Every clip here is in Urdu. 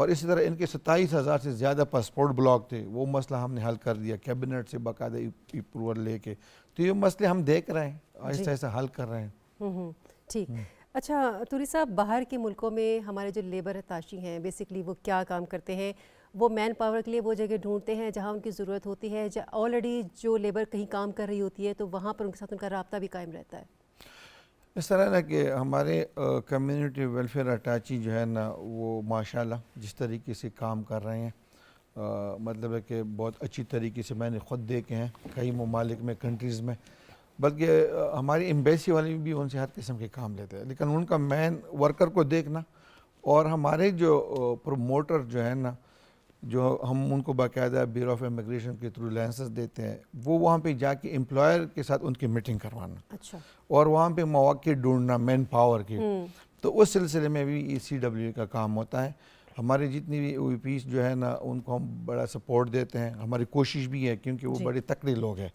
اور اسی طرح ان کے 27,000 سے زیادہ پاسپورٹ بلاک تھے، وہ مسئلہ ہم نے حل کر دیا کیبنٹ سے باقاعدہ اپروول لے کے. تو یہ مسئلے ہم دیکھ رہے ہیں، آہستہ آہستہ حل کر رہے ہیں. ٹھیک. اچھا توری صاحب، باہر کے ملکوں میں ہمارے جو لیبر تاشی ہیں بیسکلی وہ کیا کام کرتے ہیں؟ وہ مین پاور کے لیے وہ جگہ ڈھونڈتے ہیں جہاں ان کی ضرورت ہوتی ہے، آلریڈی جو لیبر کہیں کام کر رہی ہوتی ہے تو وہاں پر ان کے ساتھ ان کا رابطہ بھی قائم رہتا ہے. اس طرح نا کہ ہمارے کمیونٹی ویلفیئر اٹیچی جو ہے نا وہ ماشاءاللہ جس طریقے سے کام کر رہے ہیں، مطلب ہے کہ بہت اچھی طریقے سے میں نے خود دیکھے ہیں کئی ممالک میں، کنٹریز میں، بلکہ ہماری ایمبیسی والے بھی ان سے ہر قسم کے کام لیتے ہیں. لیکن ان کا مین ورکر کو دیکھنا، اور ہمارے جو پروموٹر جو ہے نا، جو ہم ان کو باقاعدہ بیورو آف امیگریشن کے تھرو لائسنس دیتے ہیں، وہ وہاں پہ جا کے امپلائر کے ساتھ ان کی میٹنگ کروانا. اچھا. اور وہاں پہ مواقع ڈھونڈنا مین پاور کے. تو اس سلسلے میں بھی CWA کا کام ہوتا ہے. ہمارے جتنی بھی OEPs جو ہے نا ان کو ہم بڑا سپورٹ دیتے ہیں. ہماری کوشش بھی ہے کیونکہ وہ بڑے تکڑے لوگ ہیں.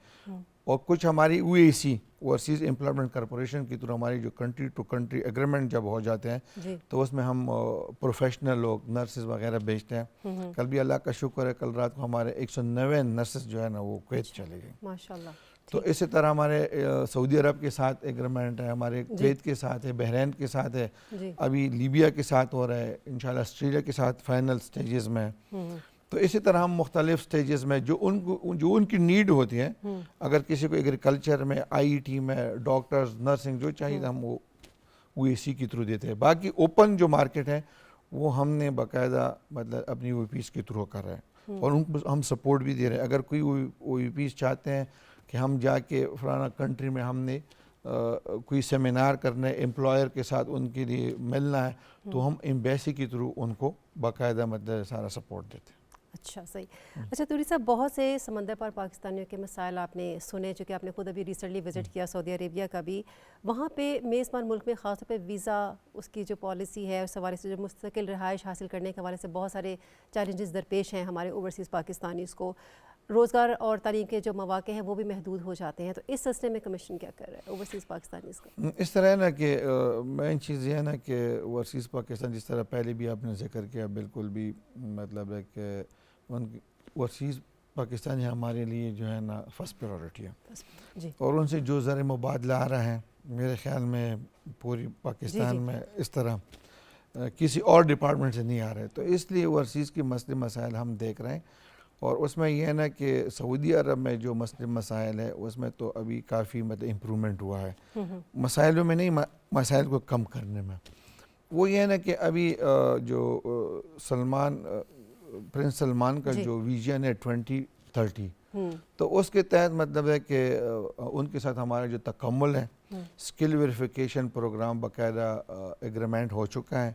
اور کچھ ہماری OAC اوورسیز امپلائمنٹ کارپوریشن کے تھرو ہماری جو کنٹری ٹو کنٹری ایگریمنٹ جب ہو جاتے ہیں تو اس میں ہم پروفیشنل لوگ نرسز وغیرہ بھیجتے ہیں. کل بھی اللہ کا شکر ہے، کل رات کو ہمارے 190 نرسز جو ہے نا وہ کویت چلے گئے. ماشاءاللہ. تو اسی طرح ہمارے سعودی عرب کے ساتھ ایگریمنٹ ہے، ہمارے کویت کے ساتھ ہے، بحرین کے ساتھ ہے، ابھی لیبیا کے ساتھ ہو رہا ہے، انشاءاللہ آسٹریلیا کے ساتھ فائنل سٹیجز میں. تو اسی طرح ہم مختلف سٹیجز میں جو ان کی نیڈ ہوتی ہے، اگر کسی کو ایگریکلچر میں، IET میں، ڈاکٹرز، نرسنگ جو چاہیے ہم وہ OAC کے تھرو دیتے ہیں. باقی اوپن جو مارکیٹ ہے وہ ہم نے باقاعدہ مطلب اپنی OEPs کے تھرو کر رہے ہیں، اور ان کو ہم سپورٹ بھی دے رہے ہیں. اگر کوئی OEPs چاہتے ہیں کہ ہم جا کے فلانا کنٹری میں ہم نے کوئی سیمینار کرنا ہے، امپلائر کے ساتھ ان کے لیے ملنا ہے، تو ہم ایمبیسی کے تھرو ان کو باقاعدہ مطلب سارا سپورٹ دیتے ہیں. اچھا، صحیح. اچھا توری صاحب، بہت سے سمندر پار پاکستانیوں کے مسائل آپ نے سنے، جو کہ آپ نے خود ابھی ریسنٹلی وزٹ کیا سعودی عربیہ کا بھی. وہاں پہ میزبان ملک میں خاص طور پہ ویزا، اس کی جو پالیسی ہے، اس حوالے سے جو مستقل رہائش حاصل کرنے کے حوالے سے بہت سارے چیلنجز درپیش ہیں ہمارے اوورسیز پاکستانیز کو. روزگار اور تعلیم کے جو مواقع ہیں وہ بھی محدود ہو جاتے ہیں. تو اس سلسلے میں کمیشن کیا کر رہا ہے اوورسیز پاکستانیز کا؟ اس طرح ہے نا کہ مین چیز یہ ہے نا کہ اوورسیز پاکستان، جس طرح پہلے بھی آپ نے ذکر کیا، بالکل بھی مطلب ہے کہ اوورسیز پاکستانی ہمارے لیے جو ہے نا فرسٹ پریورٹی ہے. اور ان سے جو زر مبادلہ آ رہا ہے میرے خیال میں پوری پاکستان میں اس طرح کسی اور ڈپارٹمنٹ سے نہیں آ رہے. تو اس لیے اوورسیز کے مسئلے مسائل ہم دیکھ رہے ہیں. اور اس میں یہ ہے نا کہ سعودی عرب میں جو مسئلے مسائل ہے اس میں تو ابھی کافی مطلب امپرومنٹ ہوا ہے. مسائلوں میں نہیں، مسائل کو کم کرنے میں. وہ یہ ہے نا کہ ابھی جو پرنس سلمان کا جو ویژن ہے 2030، تو اس کے تحت مطلب ہے کہ ان کے ساتھ ہمارا جو تکمل ہے، اسکل ویریفیکیشن پروگرام باقاعدہ ایگریمنٹ ہو چکا ہے.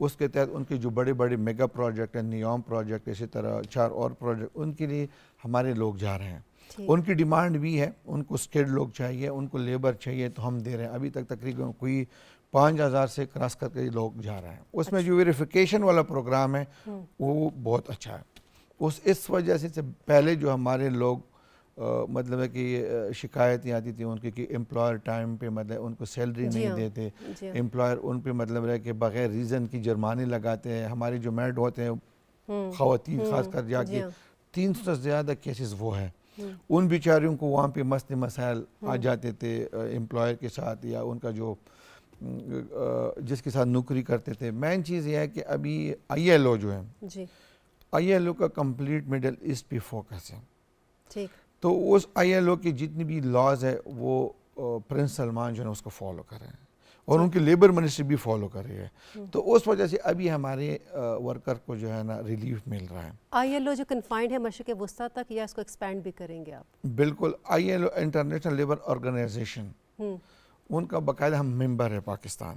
اس کے تحت ان کے جو بڑے بڑے میگا پروجیکٹ ہیں، نیوم پروجیکٹ، اسی طرح 4 اور پروجیکٹ، ان کے لیے ہمارے لوگ جا رہے ہیں. ان کی ڈیمانڈ بھی ہے، ان کو اسکلڈ لوگ چاہیے، ان کو لیبر چاہیے، تو ہم دے رہے ہیں. ابھی تک تقریباً کوئی 5,000 سے کراس کر کے لوگ جا رہے ہیں. اس میں جو ویریفیکیشن والا پروگرام ہے وہ بہت اچھا ہے. اس وجہ سے پہلے جو ہمارے لوگ مطلب ہے کہ شکایتیں آتی تھیں ان کی کہ امپلائر ٹائم پہ مطلب ان کو سیلری نہیں دیتے، امپلائر ان پہ مطلب ہے کہ بغیر ریزن کی جرمانے لگاتے ہیں. ہمارے جو میڈ ہوتے ہیں خواتین خاص کر جا کے 300 سے زیادہ کیسز وہ ہیں. ان بیچاریوں کو وہاں پہ مسئلے مسائل آ جاتے تھے امپلائر کے ساتھ، یا ان کا جو جس کے ساتھ نوکری کرتے تھے. مین چیز یہ ہے کہ ابھی ILO جو ہے، ILO کا کمپلیٹ مڈل ایسٹ پہ فوکس ہے. تو اس ILO کی جتنی بھی لاز ہے وہ پرنس سلمان جو ہے اس کو فالو کر رہے ہیں، اور ان کی لیبر منسٹری بھی فالو کر رہی ہے. تو اس وجہ سے ابھی ہمارے ورکر کو جو ہے نا ریلیف مل رہا ہے. ILO جو کنفائنڈ ہے مشرق وسطیٰ تک، یا اس کو ایکسپینڈ بھی کریں گے آپ؟ بالکل. ILO انٹرنیشنل لیبر آرگنائزیشن، ان کا باقاعدہ ہم ممبر ہے پاکستان.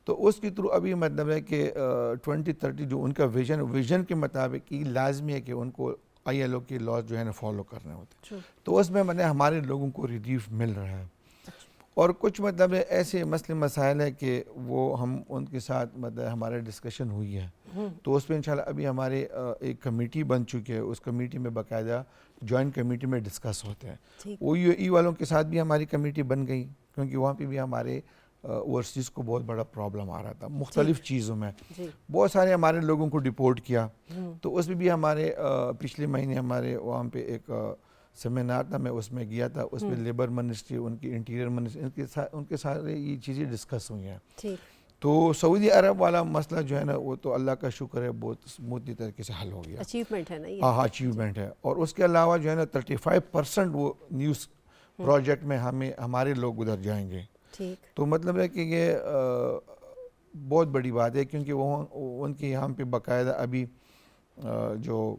تو اس کے تھرو ابھی مطلب ہے کہ 2030 جو ان کا ویژن کے مطابق یہ لازمی ہے کہ ان کو ILO کے لاز جو ہے نا فالو کرنے ہوتے ہیں. تو اس میں ہمارے لوگوں کو ریلیف مل رہا ہے. اور کچھ مطلب ایسے مسئلے مسائل ہے کہ وہ ہم ان کے ساتھ مطلب ہمارے ڈسکشن ہوئی ہے. تو اس پہ انشاءاللہ ابھی ہمارے ایک کمیٹی بن چکی ہے. اس کمیٹی میں باقاعدہ جوائنٹ کمیٹی میں ڈسکس ہوتے ہیں. وہ UAE والوں کے ساتھ بھی ہماری کمیٹی بن گئی، کیونکہ وہاں پہ بھی ہمارے اوورسیز کو بہت بڑا پرابلم آ رہا تھا مختلف چیزوں میں. بہت سارے ہمارے لوگوں کو ڈپورٹ کیا, تو اس میں بھی ہمارے پچھلے مہینے ہمارے وہاں پہ ایک سیمینار تھا, میں اس میں گیا تھا. اس میں لیبر منسٹری, ان کی انٹیریئر منسٹری, ان کے سارے یہ چیزیں ڈسکس ہوئی ہیں. تو سعودی عرب والا مسئلہ جو ہے نا وہ تو اللہ کا شکر ہے بہت اسموتھلی طریقے سے حل ہو گیا. اچیومنٹ ہے نا یہ. ہاں اچیومنٹ ہے. اور اس کے علاوہ جو ہے نا 35% وہ نیوز پروجیکٹ میں ہمارے لوگ ادھر جائیں گے. تو مطلب ہے کہ یہ بہت بڑی بات ہے, کیونکہ وہ ان کے یہاں پہ باقاعدہ ابھی جو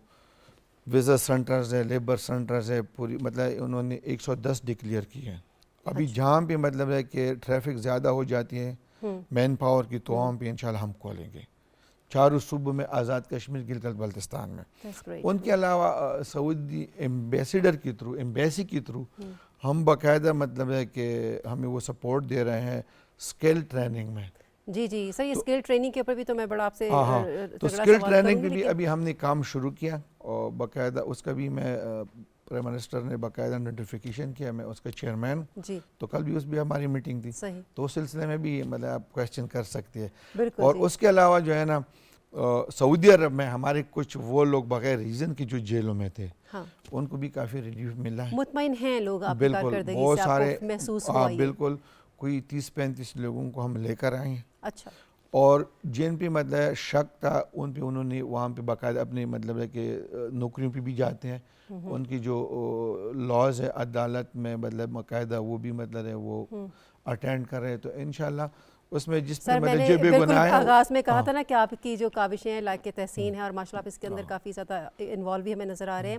ویزا سینٹرز ہے, لیبر سینٹرز ہے, پوری مطلب انہوں نے 110 ڈکلیئر کی ہیں. ابھی جہاں پہ مطلب ہے کہ ٹریفک زیادہ ہو جاتی ہے مین پاور کی, تو وہاں پہ انشاءاللہ ہم کھولیں گے 4 صوبوں میں, آزاد کشمیر, گلگت بلتستان میں. ان کے علاوہ سعودی ایمبیسیڈر کی تھرو, ایمبیسی کی تھرو ہم باقاعدہ مطلب ہے کہ ہمیں وہ سپورٹ دے رہے ہیں اسکل ٹریننگ میں. جی سر, یہ اسکل ٹریننگ کے اوپر بھی تو میں بڑا آپ سے تو اسکل ٹریننگ پہ بھی ابھی ہم نے کام شروع کیا, اور باقاعدہ اس کا بھی میں پرائم منسٹر نے باقاعدہ نوٹیفیکیشن کیا, میں اس کا چیئرمین ہوں. تو کل بھی اس بھی ہماری میٹنگ تھی, تو اس سلسلے میں بھی مطلب آپ کویشچن کر سکتے ہیں. اور اس کے علاوہ جو ہے نا سعودی عرب میں ہمارے کچھ وہ لوگ بغیر ریزن کے جو جیلوں میں تھے, ان کو بھی کافی ریلیف ملا ہے. مطمئن ہیں لوگ آپ کی کارکردگی سے, آپ کو محسوس ہوا؟ بالکل, کوئی 30-35 لوگوں کو ہم لے کر آئے ہیں. اچھا. اور جن پہ مطلب شک تھا ان پہ انہوں نے وہاں پہ باقاعدہ اپنے مطلب ہے کہ نوکریوں پہ بھی جاتے ہیں. ان کی جو لاز ہے عدالت میں مطلب باقاعدہ وہ بھی مطلب ہے وہ اٹینڈ کر رہے ہیں. تو انشاءاللہ اس میں جس پہ مطلب جو بے گناہ ہے, آغاز میں کہا تھا نا کہ آپ کی جو کاوشیں ہیں لائق تحسین ہیں, اور ماشاءاللہ آپ اس کے اندر کافی زیادہ انوالو بھی ہمیں نظر آ رہے ہیں.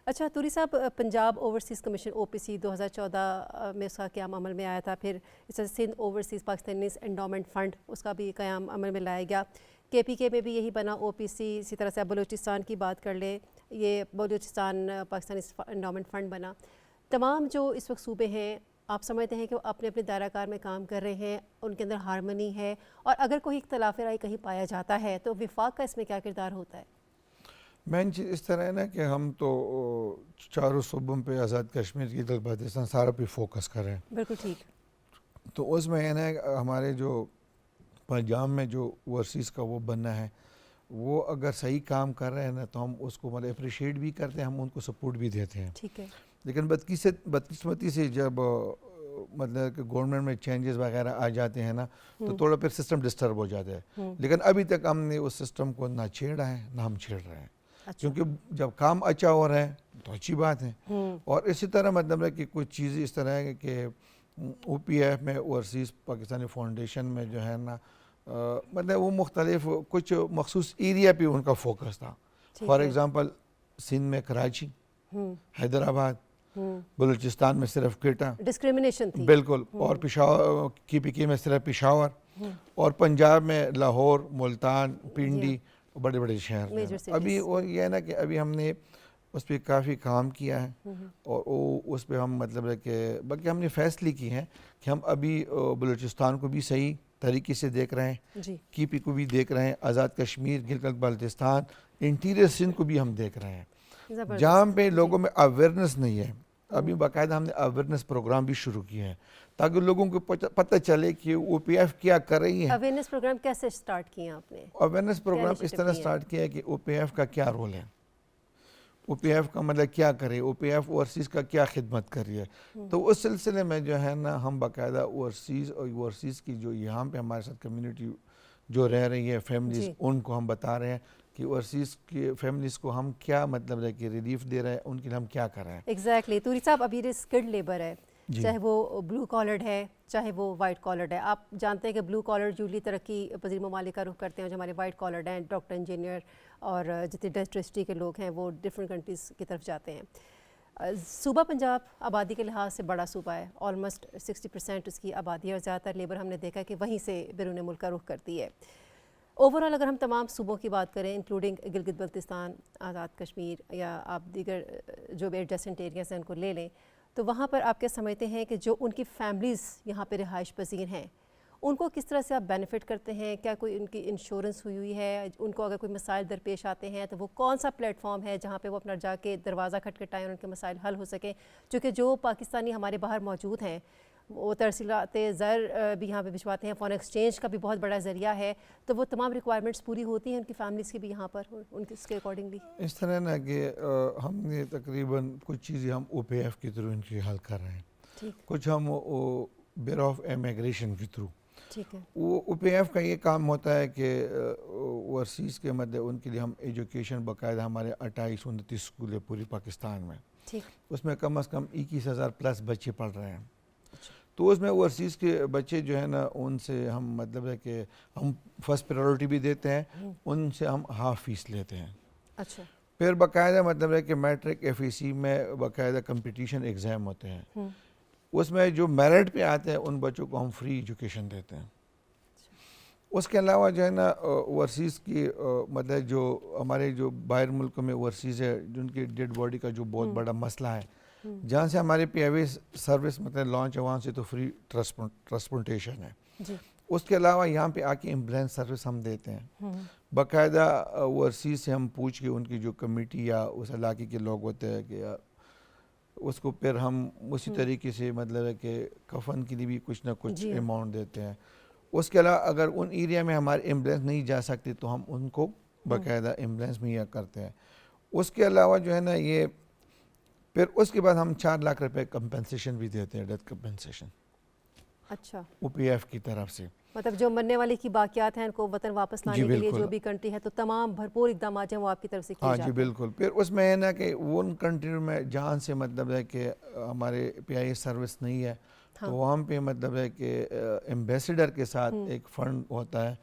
اچھا توری صاحب, پنجاب اوورسیز کمیشن OPC 2014 میں اس کا قیام عمل میں آیا تھا. پھر اس طرح Sindh overseas Pakistanis endowment fund, اس کا بھی قیام عمل میں لایا گیا. KPK میں بھی یہی بنا OPC. اسی طرح سے آپ بلوچستان کی بات کر لیں, یہ بلوچستان پاکستانی انڈومنٹ فنڈ بنا. تمام جو اس وقت صوبے ہیں, آپ سمجھتے ہیں کہ وہ اپنے اپنے دائرہ کار میں کام کر رہے ہیں, ان کے اندر ہارمنی ہے, اور اگر کوئی اختلاف رائے کہیں پایا جاتا ہے تو وفاق کا اس میں کیا کردار ہوتا ہے؟ مین چیز اس طرح ہے نا کہ ہم تو 4 صوبوں پہ, آزاد کشمیر, گلگت بلتستان, سارا پہ فوکس کر رہے ہیں. بالکل ٹھیک. تو اس میں ہے نا ہمارے جو پنجاب میں جو اوورسیز کا وہ بننا ہے, وہ اگر صحیح کام کر رہے ہیں نا تو ہم اس کو مطلب اپریشیٹ بھی کرتے ہیں, ہم ان کو سپورٹ بھی دیتے ہیں. ٹھیک ہے. لیکن بدقسمتی سے جب مطلب کہ گورنمنٹ میں چینجز وغیرہ آ جاتے ہیں نا, تو تھوڑا پھر سسٹم ڈسٹرب ہو جاتا ہے. لیکن ابھی تک ہم نے اس سسٹم کو نہ چھیڑا ہے نہ ہم چھیڑ رہے ہیں. کیونکہ جب کام اچھا ہو رہا ہے تو اچھی بات ہے. اور اسی طرح مطلب ہے کہ کچھ چیزیں اس طرح ہے کہ OPF میں, اوورسیز پاکستانی فاؤنڈیشن میں جو ہے نا مطلب وہ مختلف کچھ مخصوص ایریا پہ ان کا فوکس تھا. فار ایگزامپل سندھ میں کراچی, حیدرآباد, بلوچستان میں صرف کوئٹہ, ڈسکریمنیشن تھی. بالکل. اور پشاور KPK میں صرف پشاور, اور پنجاب میں لاہور, ملتان, پنڈی, بڑے بڑے شہر ہیں. ابھی وہ یہ ہے نا کہ ابھی ہم نے اس پہ کافی کام کیا ہے, اور اس پہ ہم مطلب ہے کہ بلکہ ہم نے فیصلے کی ہیں کہ ہم ابھی بلوچستان کو بھی صحیح طریقے سے دیکھ رہے ہیں, KP کو بھی دیکھ رہے ہیں, آزاد کشمیر, گلگت بلتستان, انٹیریئر سندھ کو بھی ہم دیکھ رہے ہیں. جہاں پہ لوگوں میں اویئرنیس نہیں ہے, ابھی باقاعدہ ہم نے اویئرنیس پروگرام بھی شروع کیے ہیں تاکہ لوگوں کو پتہ چلے کہ OPF کیا کر رہی ہے. اویئرنیس پروگرام کیسے سٹارٹ کیے آپ نے؟ اویئرنیس پروگرام اس طرح سٹارٹ کیا ہے کہ OPF کا کیا رول ہے, OPF کا مطلب کیا کرے, OPF اوورسیز کا کیا خدمت کر رہی ہے. تو اس سلسلے میں جو ہے نا ہم باقاعدہ اوورسیز کی جو یہاں پہ ہمارے ساتھ کمیونٹی جو رہ رہی ہے, فیملیز, ان کو ہم بتا رہے ہیں کہ اوورسیز کی فیملیز کو ہم کیا مطلب ہے کہ ریلیف دے رہے ہیں, ان کے لیے ہم کیا کر رہے ہیں. ایگزیکٹلی. توری صاحب, ابھی یہ اسکلڈ لیبر ہے, چاہے وہ بلو کالرڈ ہے چاہے وہ وائٹ کالرڈ ہے. آپ جانتے ہیں کہ بلو کالرڈ یوزلی ترقی پذیر ممالک کا رخ کرتے ہیں, جو ہمارے وائٹ کالرڈ ہیں, ڈاکٹر, انجینئر, اور جتنے انڈسٹری کے لوگ ہیں وہ ڈفرینٹ کنٹریز کی طرف جاتے ہیں. صوبہ پنجاب آبادی کے لحاظ سے بڑا صوبہ ہے, آلموسٹ 60% اس کی آبادی ہے, اور زیادہ تر لیبر ہم نے دیکھا کہ وہیں سے بیرون ملک کا رخ کرتی ہے. اوورآل اگر ہم تمام صوبوں کی بات کریں انکلوڈنگ گلگت بلتستان, آزاد کشمیر, یا آپ دیگر جو بھی ایڈجسٹنٹ ایریاز ہیں ان کو لے لیں, تو وہاں پر آپ کیا سمجھتے ہیں کہ جو ان کی فیملیز یہاں پہ رہائش پذیر ہیں, ان کو کس طرح سے آپ بینیفٹ کرتے ہیں؟ کیا کوئی ان کی انشورنس ہوئی ہے؟ ان کو اگر کوئی مسائل درپیش آتے ہیں تو وہ کون سا پلیٹ فارم ہے جہاں پہ وہ اپنا جا کے دروازہ کھٹکھٹائیں اور ان کے مسائل حل ہو سکیں؟ چونکہ جو پاکستانی ہمارے باہر موجود ہیں وہ ترسیلات زر بھی یہاں پہ بھجواتے ہیں, فارن ایکسچینج کا بھی بہت بڑا ذریعہ ہے, تو وہ تمام ریکوائرمنٹس پوری ہوتی ہیں ان کی فیملیز کی بھی یہاں پر ان کے اس کے اکارڈنگلی؟ اس طرح نا کہ ہم نے تقریباً کچھ چیزیں ہم او پی ایف کے تھرو ان کی حل کر رہے ہیں, ٹھیک کچھ ہم بیورو آف امیگریشن کے تھرو. ٹھیک ہے. وہ او پی ایف کا یہ کام ہوتا ہے کہ اوورسیز کے مطلب ان کے لیے ہم ایجوکیشن باقاعدہ ہمارے 28-29 اسکول ہے پوری پاکستان میں, ٹھیک. اس میں کم از کم 21,000 پلس بچے پڑھ رہے ہیں. تو اس میں اوورسیز کے بچے جو ہے نا ان سے ہم مطلب ہے کہ ہم فرسٹ پریورٹی بھی دیتے ہیں, ان سے ہم ہاف فیس لیتے ہیں. اچھا. پھر باقاعدہ مطلب ہے کہ میٹرک ایف ای سی میں باقاعدہ کمپٹیشن ایگزام ہوتے ہیں, اس میں جو میرٹ پہ آتے ہیں ان بچوں کو ہم فری ایجوکیشن دیتے ہیں. اس کے علاوہ جو ہے نا اوورسیز کی مطلب جو ہمارے جو باہر ملکوں میں اوورسیز ہے جن کی ڈیڈ باڈی کا جو بہت بڑا مسئلہ ہے, جہاں سے ہمارے پی آئی سروس مطلب لانچ ہے وہاں سے تو فری ٹرانسپورٹیشن ہے. اس کے علاوہ یہاں پہ آ کے ایمبولینس سروس ہم دیتے ہیں. باقاعدہ اوورسیز سے ہم پوچھ کے ان کی جو کمیٹی یا اس علاقے کے لوگ ہوتے ہیں کہ اس کو پھر ہم اسی طریقے سے مطلب ہے کہ کفن کے لیے بھی کچھ نہ کچھ اماؤنٹ دیتے ہیں. اس کے علاوہ اگر ان ایریا میں ہمارے ایمبولینس نہیں جا سکتی تو ہم ان کو باقاعدہ ایمبولینس مہیا کرتے ہیں. اس کے علاوہ جو ہے نا یہ پھر اس کے بعد ہم 4 لاکھ روپے کمپنسیشن بھی دیتے ہیں, ڈیتھ کمپنسیشن. اچھا. او پی ایف کی طرف سے مطلب جو مرنے والے کی باقیات ہیں ان کو وطن واپس لانے کے لیے جو بھی کنٹری ہے تو تمام بھرپور اقدامات ہیں وہ آپ کی طرف سے کیے جاتے ہیں. ہاں جی بالکل. پھر اس میں ہے نا کہ ان کنٹری میں جہاں سے مطلب ہے کہ ہمارے پی آئی سروس نہیں ہے تو وہاں پہ مطلب ہے کہ ایمبیسیڈر کے ساتھ ایک فنڈ ہوتا ہے,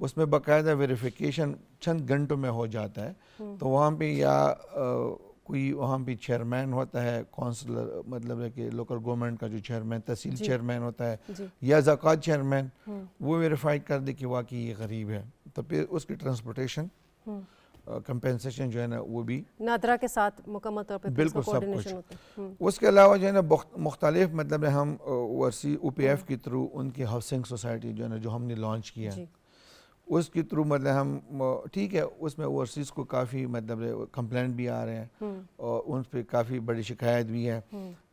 اس میں باقاعدہ ویریفیکیشن چند گھنٹوں میں ہو جاتا ہے. تو وہاں پہ یا کوئی وہاں پہ چیئرمین ہوتا ہے کونسلر مطلب ہے کہ لوکل گورنمنٹ کا جو چیئرمین تحصیل چیئرمین ہوتا ہے یا زکوٰۃ چیئرمین, وہ ویریفائی کر دے کہ واقعی یہ غریب ہے, تو پھر اس کی ٹرانسپورٹیشن کمپنسیشن جو ہے نا وہ بھی نادرا کے ساتھ مکمل طور پہ بالکل سب کچھ. اس کے علاوہ جو ہے نا مختلف مطلب ہے ہم او پی ایف کے تھرو ان کی ہاؤسنگ سوسائٹی جو ہے نا جو ہم نے لانچ کیا ہے اس کے تھرو مطلب ہم ٹھیک ہے اس میں اوورسیز کو کافی مطلب کمپلینٹ بھی آ رہے ہیں اور ان پہ کافی بڑی شکایت بھی ہے,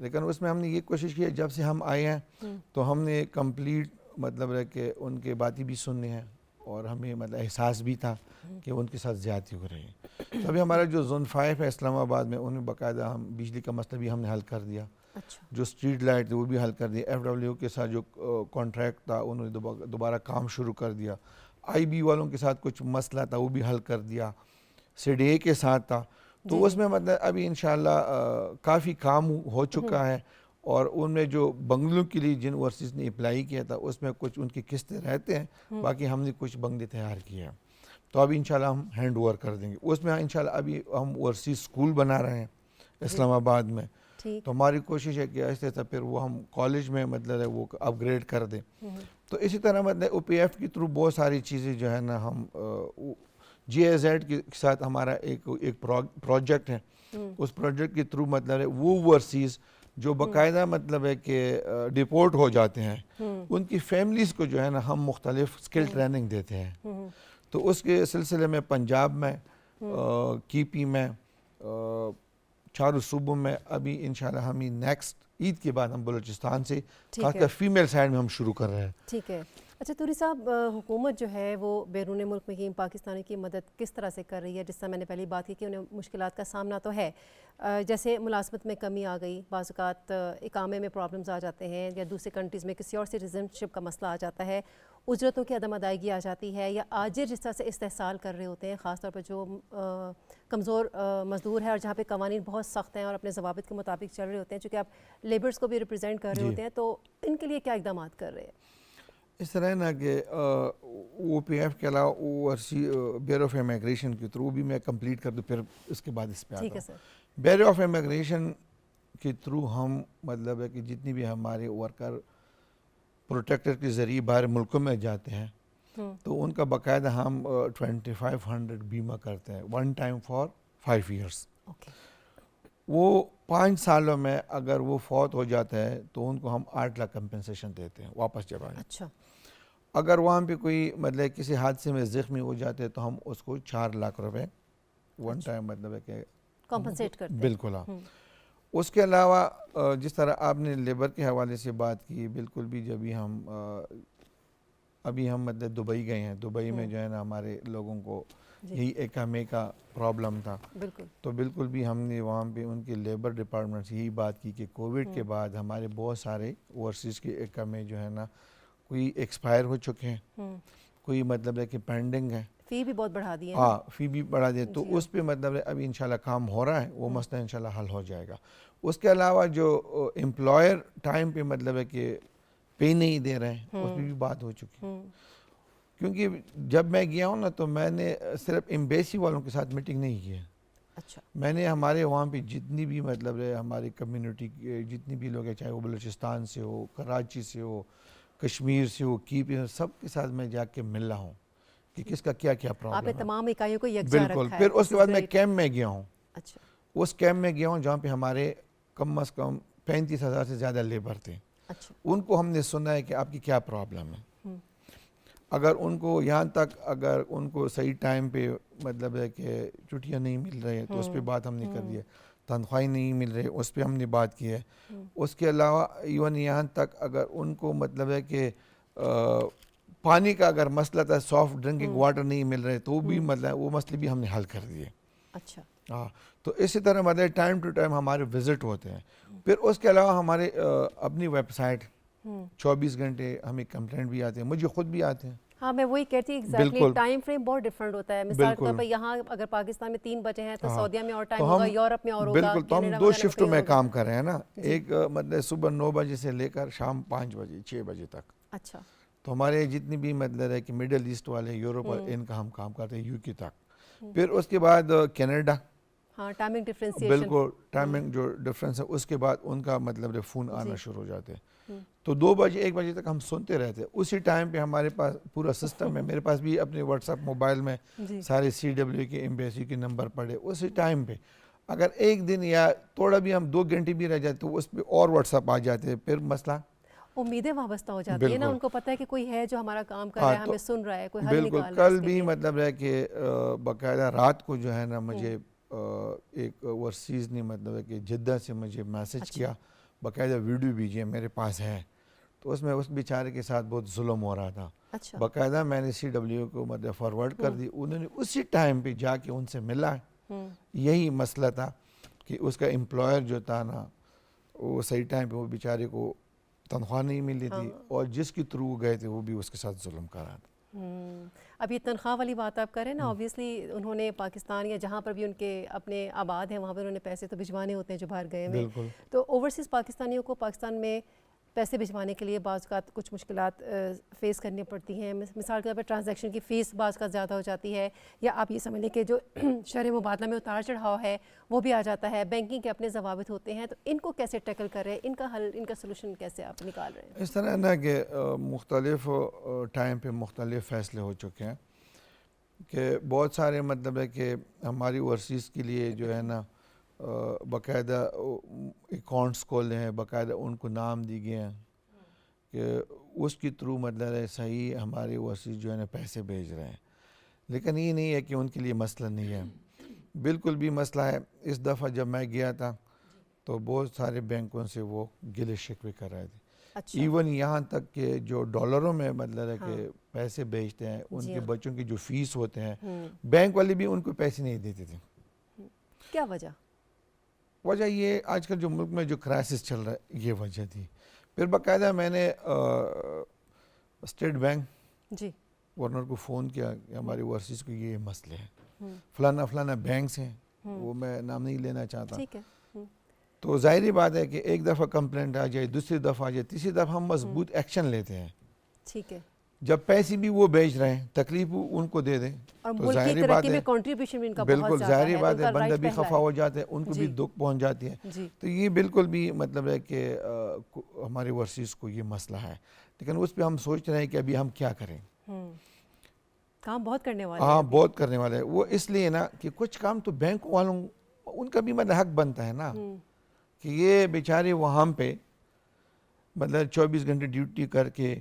لیکن اس میں ہم نے یہ کوشش کی ہے جب سے ہم آئے ہیں تو ہم نے کمپلیٹ مطلب ہے کہ ان کے باتیں بھی سننی ہیں اور ہمیں مطلب احساس بھی تھا کہ ان کے ساتھ زیادتی ہو رہی ہے. تو ابھی ہمارا جو زون 5 ہے اسلام آباد میں ان میں باقاعدہ ہم بجلی کا مسئلہ بھی ہم نے حل کر دیا, جو اسٹریٹ لائٹ تھی وہ بھی حل کر دیا, ایف ڈبلیو کے ساتھ جو کانٹریکٹ تھا انہوں نے دوبارہ کام شروع کر دیا, آئی بی والوں کے ساتھ کچھ مسئلہ تھا وہ بھی حل کر دیا, سی ڈی اے کے ساتھ تھا. تو اس میں مطلب ابھی انشاءاللہ کافی کام ہو چکا ہے, اور ان میں جو بنگلوں کے لیے جن اوورسیز نے اپلائی کیا تھا اس میں کچھ ان کی قسطیں رہتے ہیں, باقی ہم نے کچھ بنگلے تیار کیے ہیں تو ابھی انشاءاللہ ہم ہینڈ اوور کر دیں گے. اس میں انشاءاللہ ابھی ہم اوورسیز اسکول بنا رہے ہیں اسلام آباد میں, تو ہماری کوشش ہے کہ ایسے ایسا پھر وہ ہم کالج میں مطلب ہے وہ اپ گریڈ کر دیں. تو اسی طرح مطلب او پی ایف کے تھرو بہت ساری چیزیں جو ہے نا ہم جی اے زیڈ کے ساتھ ہمارا ایک پروجیکٹ ہے, اس پروجیکٹ کے تھرو مطلب ہے وہ اوورسیز جو باقاعدہ مطلب ہے کہ ڈپورٹ ہو جاتے ہیں ان کی فیملیز کو جو ہے نا ہم مختلف اسکل ٹریننگ دیتے ہیں. تو اس کے سلسلے میں پنجاب میں, کی پی میں, 4 صوبوں میں ابھی انشاءاللہ ہم نیکسٹ عید کے بعد ہم بلوچستان سے خاص کر فیمیل سائڈ میں ہم شروع کر رہے ہیں. ٹھیک ہے. اچھا توری صاحب, حکومت جو ہے وہ بیرون ملک میں کی پاکستانی کی مدد کس طرح سے کر رہی ہے؟ جس طرح میں نے پہلی بات کی کہ انہیں مشکلات کا سامنا تو ہے, جیسے ملازمت میں کمی آ گئی, بعض اوقات اقامے میں پرابلمز آ جاتے ہیں, یا دوسرے کنٹریز میں کسی اور سٹیزن شپ کا مسئلہ آ جاتا ہے, اجرتوں کی عدم ادائیگی آ جاتی ہے, یا آجر جس طرح سے استحصال کر رہے ہوتے ہیں, خاص طور پر جو کمزور مزدور ہے اور جہاں پہ قوانین بہت سخت ہیں اور اپنے ضوابط کے مطابق چل رہے ہوتے ہیں, چونکہ آپ لیبرز کو بھی ریپرزینٹ کر رہے ہوتے ہیں, تو ان کے لیے کیا اقدامات کر رہے ہیں؟ اس طرح ہے نا کہ او پی ایف کے علاوہ بیورو آف امیگریشن کے تھرو بھی میں کمپلیٹ کر دوں پھر اس کے بعد اس پہ آتا ہوں. بیورو آف امیگریشن کے تھرو ہم مطلب ہے کہ جتنی بھی ہمارے ورکر پروٹیکٹر کے ذریعے باہر ملکوں میں جاتے ہیں تو ان کا باقاعدہ ہم 2500 بیمہ کرتے ہیں, ون ٹائم فار 5 ایئرس. وہ 5 سالوں میں اگر وہ فوت ہو جاتا ہے تو ان کو ہم 8 لاکھ کمپنسیشن دیتے ہیں واپس جب آئیں. اچھا. اگر وہاں پہ کوئی مطلب کسی حادثے میں زخمی ہو جاتے ہیں تو ہم اس کو 4 لاکھ روپے ون ٹائم مطلب ہے کہ کمپنسیٹ کرتے ہیں. بالکل. ہاں. اس کے علاوہ جس طرح آپ نے لیبر کے حوالے سے بات کی، بالکل بھی جب ابھی ہم مطلب دبئی گئے ہیں، دبئی میں جو ہے نا ہمارے لوگوں کو یہی ایکامے کا پرابلم تھا، تو بالکل بھی ہم نے وہاں پہ ان کے لیبر ڈپارٹمنٹ سے یہی بات کی کہ کووڈ کے بعد ہمارے بہت سارے اوورسیز کے ایکامے جو ہے نا کوئی ایکسپائر ہو چکے ہیں، کوئی مطلب ہے کہ پینڈنگ ہے، فی بھی بہت بڑھا دی ہے، ہاں فی بھی بڑھا دیا، تو اس پہ مطلب ابھی انشاءاللہ کام ہو رہا ہے، وہ مسئلہ انشاءاللہ حل ہو جائے گا۔ اس کے علاوہ جو امپلائر ٹائم پہ مطلب ہے کہ پے نہیں دے رہے ہیں، اس پہ بھی بات ہو چکی، کیونکہ جب میں گیا ہوں نا تو میں نے صرف ایمبیسی والوں کے ساتھ میٹنگ نہیں کی ہے، اچھا میں نے ہمارے وہاں پہ جتنی بھی مطلب ہے ہماری کمیونٹی کے جتنی بھی لوگ ہیں، چاہے وہ بلوچستان سے ہو، کراچی سے ہو، کشمیر سے ہو، سب کے ساتھ میں جا کے مل رہا ہوں کہ کس کا کیا کیا پرابلم ہے۔ آپ نے تمام اکائیوں کو یکجا رکھا ہے۔ بالکل، پھر اس کے بعد میں کیمپ میں گیا ہوں، اچھا اس کیمپ میں گیا ہوں جہاں پہ ہمارے کم از کم 35,000 سے زیادہ لیبر تھے، ان کو ہم نے سنا ہے کہ آپ کی کیا پرابلم ہے، اگر ان کو یہاں تک اگر ان کو صحیح ٹائم پہ مطلب ہے کہ چھٹیاں نہیں مل رہی تو اس پہ بات ہم نے کر دی ہے، تنخواہیں نہیں مل رہی اس پہ ہم نے بات کی ہے، اس کے علاوہ ایون یہاں تک اگر ان کو مطلب ہے کہ پانی کا اگر مسئلہ تھا، سافٹ ڈرنکنگ واٹر نہیں مل رہے، تو وہ بھی مطلب وہ مسئلے بھی ہم نے حل کر دیے۔ اچھا ہاں، تو اسی طرح مطلب ٹائم ٹو ٹائم ہمارے وزٹ ہوتے ہیں۔ پھر اس کے علاوہ ہمارے اپنی ویب سائٹ 24 گھنٹے ہمیں کمپلینٹ بھی آتے ہیں، مجھے خود بھی آتے ہیں۔ ہاں میں وہی کہتی ہوں، ایگزیکٹلی ٹائم فریم بہت ڈفرینٹ ہوتا ہے، مثال کے طور پر یہاں اگر پاکستان میں 3 بجے ہیں تو سعودیہ میں اور ٹائم ہوگا، یورپ میں اور ہوگا، بالکل، تو ہم 2 شفٹوں میں کام کر رہے ہیں نا، ایک مطلب صبح 9 بجے سے لے کر شام 5 بجے 6 بجے تک۔ اچھا، تو ہمارے جتنی بھی مطلب ہے کہ مڈل ایسٹ والے، یورپ والے، ان کا ہم کام کرتے ہیں UK تک۔ پھر اس کے بعد کینیڈا، ہاں ٹائمنگ ڈفرینسیشن، بالکل ٹائمنگ جو ڈفرینس ہے، اس کے بعد ان کا مطلب فون آنا شروع ہو جاتے ہیں، تو 2 بجے 1 بجے تک ہم سنتے رہتے ہیں۔ اسی ٹائم پہ ہمارے پاس پورا سسٹم ہے، میرے پاس بھی اپنے واٹس ایپ موبائل میں سارے CW کے ایمبیسی کے نمبر پڑے، اسی ٹائم پہ اگر ایک دن یا تھوڑا بھی ہم 2 گھنٹے بھی رہ جاتے تو اس پہ اور واٹس ایپ آ جاتے ہیں، پھر مسئلہ امیدیں وابستہ ہو جاتی ہے نا، ان کو پتہ ہے کہ کوئی ہے جو ہمارا کام کر رہا ہے، ہمیں سن رہا ہے، کوئی حل نکال رہا ہے۔ بالکل، کل بھی مطلب ہے کہ باقاعدہ رات کو جو ہے نا مجھے ایک اوورسیز نے مطلب ہے کہ جدہ سے مجھے میسج کیا، باقاعدہ ویڈیو بھیجی میرے پاس ہے، تو اس میں اس بیچارے کے ساتھ بہت ظلم ہو رہا تھا، باقاعدہ میں نے CW کو مطلب فارورڈ کر دی، انہوں نے اسی ٹائم پہ جا کے ان سے ملا، یہی مسئلہ تھا کہ اس کا امپلائر جو تھا نا وہ صحیح ٹائم پہ وہ بیچارے کو تنخواہ نہیں ملی تھی، اور جس کی تھرو گئے تھے وہ بھی اس کے ساتھ ظلم کر رہا تھا۔ اب یہ تنخواہ والی بات آپ کریں نا، اوبویسلی انہوں نے پاکستان یا جہاں پر بھی ان کے اپنے آباد ہیں وہاں پر انہوں نے پیسے تو بھجوانے ہوتے ہیں جو باہر گئے ہوئے، تو اوورسیز پاکستانیوں کو پاکستان میں پیسے بھجوانے کے لیے بعض اوقات کچھ مشکلات فیس کرنی پڑتی ہیں، مثال کے طور پر ٹرانزیکشن کی فیس بعض کا زیادہ ہو جاتی ہے، یا آپ یہ سمجھ لیں کہ جو شرح مبادلہ میں اتار چڑھاؤ ہے وہ بھی آ جاتا ہے، بینکنگ کے اپنے ضوابط ہوتے ہیں، تو ان کو کیسے ٹیکل کر رہے ہیں، ان کا حل، ان کا سلوشن کیسے آپ نکال رہے ہیں؟ اس طرح نا کہ مختلف ٹائم پہ مختلف فیصلے ہو چکے ہیں کہ بہت سارے مطلب ہے کہ ہماری اوورسیز کے لیے جو ہے نا باقاعدہ اکاؤنٹس کھولے ہیں، باقاعدہ ان کو نام دی گئے ہیں کہ اس کی تھرو مطلب ہے صحیح ہمارے اوورسیز جو ہے نا پیسے بھیج رہے ہیں، لیکن یہ نہیں ہے کہ ان کے لیے مسئلہ نہیں ہے، بالکل بھی مسئلہ ہے۔ اس دفعہ جب میں گیا تھا تو بہت سارے بینکوں سے وہ گلے شکوے کر رہے تھے، ایون یہاں تک کہ جو ڈالروں میں مطلب ہے کہ پیسے بھیجتے ہیں، ان کے بچوں کی جو فیس ہوتے ہیں، بینک والے بھی ان کو پیسے نہیں دیتے تھے۔ کیا وجہ یہ آج کل جو ملک میں جو کرائسس چل رہا ہے یہ وجہ تھی۔ پھر باقاعدہ میں نے اسٹیٹ بینک گورنر کو فون کیا کہ ہماری اوورسیز کو یہ مسئلے ہیں، فلانا فلانا بینکس ہیں، وہ میں نام نہیں لینا چاہتا، تو ظاہری بات ہے کہ ایک دفعہ کمپلینٹ آ جائے، دوسری دفعہ آ جائے، تیسری دفعہ ہم مضبوط ایکشن لیتے ہیں۔ ٹھیک ہے، جب پیسے بھی وہ بھیج رہے ہیں تکلیف ان کو دے دیں تو ظاہری بات ہے، بالکل ظاہری بات ہے، بندہ بھی خفا ہو جاتے ہیں، ان کو بھی دکھ پہنچ جاتی ہے، تو یہ بالکل بھی مطلب ہے کہ ہمارے اوورسیز کو یہ مسئلہ ہے، لیکن اس پہ ہم سوچ رہے ہیں کہ ابھی ہم کیا کریں۔ کام بہت کرنے والے، ہاں بہت کرنے والے ہیں وہ، اس لیے نا کہ کچھ کام تو بینک والوں ان کا بھی مطلب حق بنتا ہے نا کہ یہ بیچارے وہاں پہ مطلب 24 گھنٹے ڈیوٹی کر کے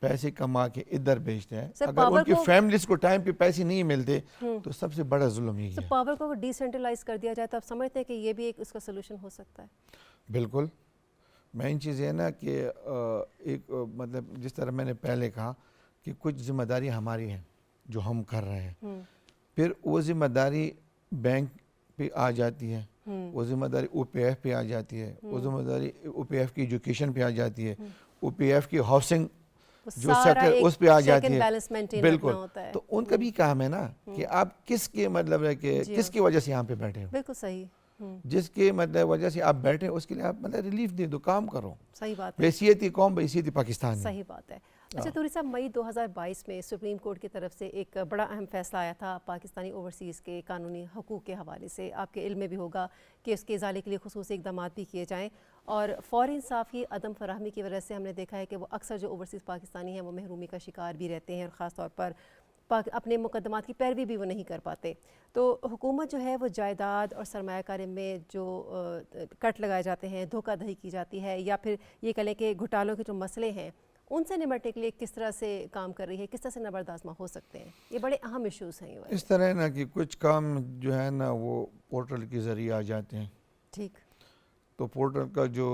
پیسے کما کے ادھر بھیجتے ہیں، اگر ان کی فیملیز کو ٹائم پہ پیسے نہیں ملتے تو سب سے بڑا ظلم یہی ہے۔ پاور کو ڈی سینٹرلائز کر دیا جائے تو آپ سمجھتے ہیں کہ یہ بھی ایک اس کا سلوشن ہو سکتا ہے؟ بالکل، مین چیز یہ ہے نا کہ ایک مطلب جس طرح میں نے پہلے کہا کہ کچھ ذمہ داری ہماری ہیں جو ہم کر رہے ہیں، پھر وہ ذمہ داری بینک پہ آ جاتی ہے، وہ ذمہ داری او پی ایف پہ آ جاتی ہے، وہ ذمہ داری او پی ایف کی ایجوکیشن پہ آ جاتی ہے، او پی ایف کی ہاؤسنگ جو سیکٹر اس پہ آ جاتی ہے، بالکل. تو ان کا بھی کام ہے نا کہ آپ کس کے مطلب ہے کہ کس کی وجہ سے یہاں پہ بیٹھے ہو، بالکل صحیح، جس کے مطلب وجہ سے آپ بیٹھے اس کے لیے آپ مطلب ریلیف دے دو، کام کرو. صحیح بات ہے، حیثیتی قوم بحیثیتی پاکستان. صحیح بات ہے. اچھا طوری صاحب، مئی 2022 میں سپریم کورٹ کی طرف سے ایک بڑا اہم فیصلہ آیا تھا پاکستانی اوورسیز کے قانونی حقوق کے حوالے سے. آپ کے علم میں بھی ہوگا کہ اس کے ازالے کے لیے خصوصی اقدامات بھی کیے جائیں، اور فوری انصاف کی عدم فراہمی کی وجہ سے ہم نے دیکھا ہے کہ وہ اکثر جو اوورسیز پاکستانی ہیں وہ محرومی کا شکار بھی رہتے ہیں، اور خاص طور پر اپنے مقدمات کی پیروی بھی وہ نہیں کر پاتے. تو حکومت جو ہے وہ جائیداد اور سرمایہ کاری میں جو کٹ لگائے جاتے ہیں، دھوکہ دہی کی جاتی ہے، یا پھر یہ کہہ لیں کہ گھوٹالوں کے جو مسئلے ہیں ان سے نمٹنے کے لیے کس طرح سے کام کر رہی ہے، کس طرح سے نبردآزمہ ہو سکتے ہیں؟ یہ بڑے اہم ایشوز ہیں. اس طرح ہے نا کہ کچھ کام جو ہے نا وہ پورٹل کے ذریعے آ جاتے ہیں. ٹھیک. تو پورٹل کا جو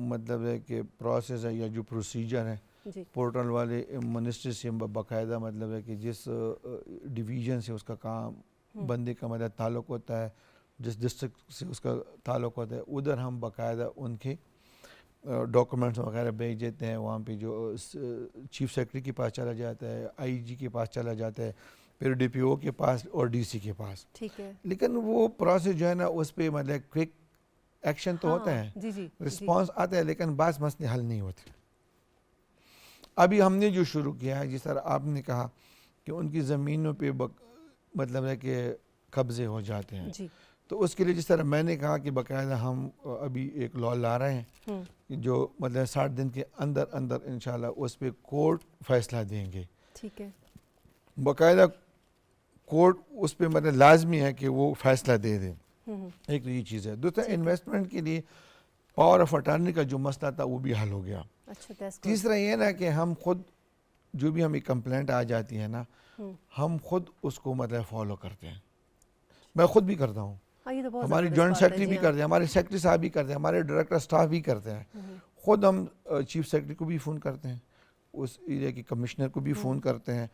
مطلب ہے کہ پروسیس ہے یا جو پروسیجر ہے، پورٹل والے منسٹری سے باقاعدہ مطلب ہے کہ جس ڈویژن سے اس کا کام بندے کا مطلب تعلق ہوتا ہے، جس ڈسٹرکٹ سے اس کا تعلق ہوتا ہے، ادھر ہم باقاعدہ ان کے ڈاکومنٹس وغیرہ بھیج دیتے ہیں. وہاں پہ جو چیف سیکرٹری کے پاس چلا جاتا ہے، آئی جی کے پاس چلا جاتا ہے، پھر ڈی پی او کے پاس اور ڈی سی کے پاس. ٹھیک ہے. لیکن وہ پروسیس جو ہے نا اس پہ مطلب کوئک ایکشن تو ہوتا ہے، رسپانس آتا ہے، لیکن بعض مسئلے حل نہیں ہوتے. ابھی ہم نے جو شروع کیا ہے، جس طرح آپ نے کہا کہ ان کی زمینوں پہ مطلب ہے کہ قبضے ہو جاتے ہیں، تو اس کے لیے جس طرح میں نے کہا کہ باقاعدہ ہم ابھی ایک لا لا رہے ہیں جو مطلب 60 دن کے اندر اندر انشاءاللہ اس پہ کورٹ فیصلہ دیں گے. ٹھیک ہے. باقاعدہ کورٹ اس پہ مطلب لازمی ہے کہ وہ فیصلہ دے دیں. ایک تو یہ چیز ہے. دوسرا انویسٹمنٹ کے لیے پاور آف اٹارنی کا جو مسئلہ تھا وہ بھی حل ہو گیا. تیسرا یہ نا کہ ہم خود جو بھی ہمیں کمپلینٹ آ جاتی ہے نا، ہم خود اس کو مطلب فالو کرتے ہیں. میں خود بھی کرتا ہوں، ہماری جوائنٹ سیکرٹری بھی کرتے ہیں، ہمارے سیکرٹری صاحب بھی کرتے ہیں، ہمارے ڈائریکٹر اسٹاف بھی کرتے ہیں. خود ہم چیف سیکرٹری کو بھی فون کرتے ہیں، اس ایریا کے کمشنر کو بھی فون کرتے ہیں،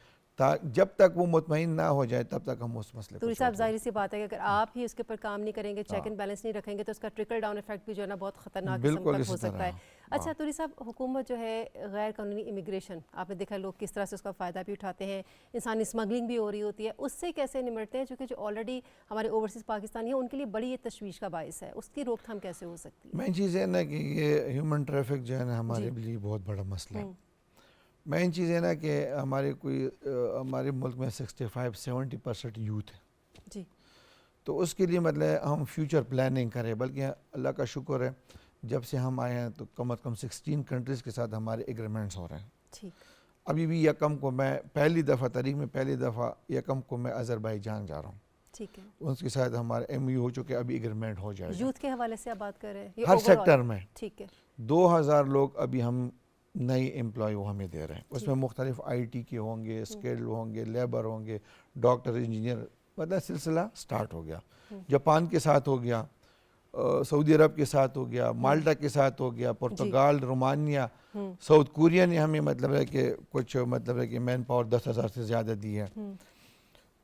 جب تک وہ مطمئن نہ ہو جائے تب تک ہم اس مسئلے کو. طوری صاحب، ظاہر سی بات ہے کہ اگر آپ ہی اس کے اوپر کام نہیں کریں گے، چیک اینڈ بیلنس نہیں رکھیں گے، تو اس کا ٹرکل ڈاؤن ایفیکٹ بھی جو ہے نا بہت خطرناک قسم کا ہو سکتا ہے. اچھا طوری صاحب، حکومت جو ہے غیر قانونی امیگریشن، آپ نے دیکھا لوگ کس طرح سے اس کا فائدہ بھی اٹھاتے ہیں، انسانی اسمگلنگ بھی ہو رہی ہوتی ہے، اس سے کیسے نمٹتے ہیں؟ چونکہ جو آلریڈی ہمارے اوورسیز پاکستانی ہیں ان کے لیے بڑی یہ تشویش کا باعث ہے، اس کی روک تھام کیسے ہو سکتی ہے؟ مین چیز ہے نا کہ یہ ہیومن ٹریفک جو ہے نا ہمارے لیے بہت بڑا مسئلہ ہے. مین چیز ہے نا کہ ہمارے ملک میں 65-70% یوتھ ہے جی. تو اس کے لیے مطلب ہم فیوچر پلاننگ کریں. بلکہ اللہ کا شکر ہے جب سے ہم آئے ہیں تو کم از کم 16 کنٹریز کے ساتھ ہمارے ایگریمنٹس ہو رہے ہیں. ابھی بھی یکم کو میں پہلی دفعہ یکم کو میں آذربائیجان جا رہا ہوں. ٹھیک ہے. ان کے ساتھ ہمارے ایم یو ہو چکے، ابھی ایگریمنٹ ہو جائے گا. یوتھ کے حوالے سے آپ بات کر رہے ہیں ہر سیکٹر میں. ٹھیک ہے. 2000 لوگ ابھی ہم نئی امپلائی وہ ہمیں دے رہے ہیں. اس میں مختلف آئی ٹی کے ہوں گے، اسکلڈ ہوں گے، لیبر ہوں گے، ڈاکٹر، انجینئر، مطلب سلسلہ سٹارٹ ہو گیا. جاپان کے ساتھ ہو گیا، سعودی عرب کے ساتھ ہو گیا، مالٹا کے ساتھ ہو گیا، پرتگال، رومانیہ، ساؤتھ کوریا نے ہمیں مطلب ہے کہ کچھ مطلب ہے کہ مین پاور 10,000 سے زیادہ دی ہے.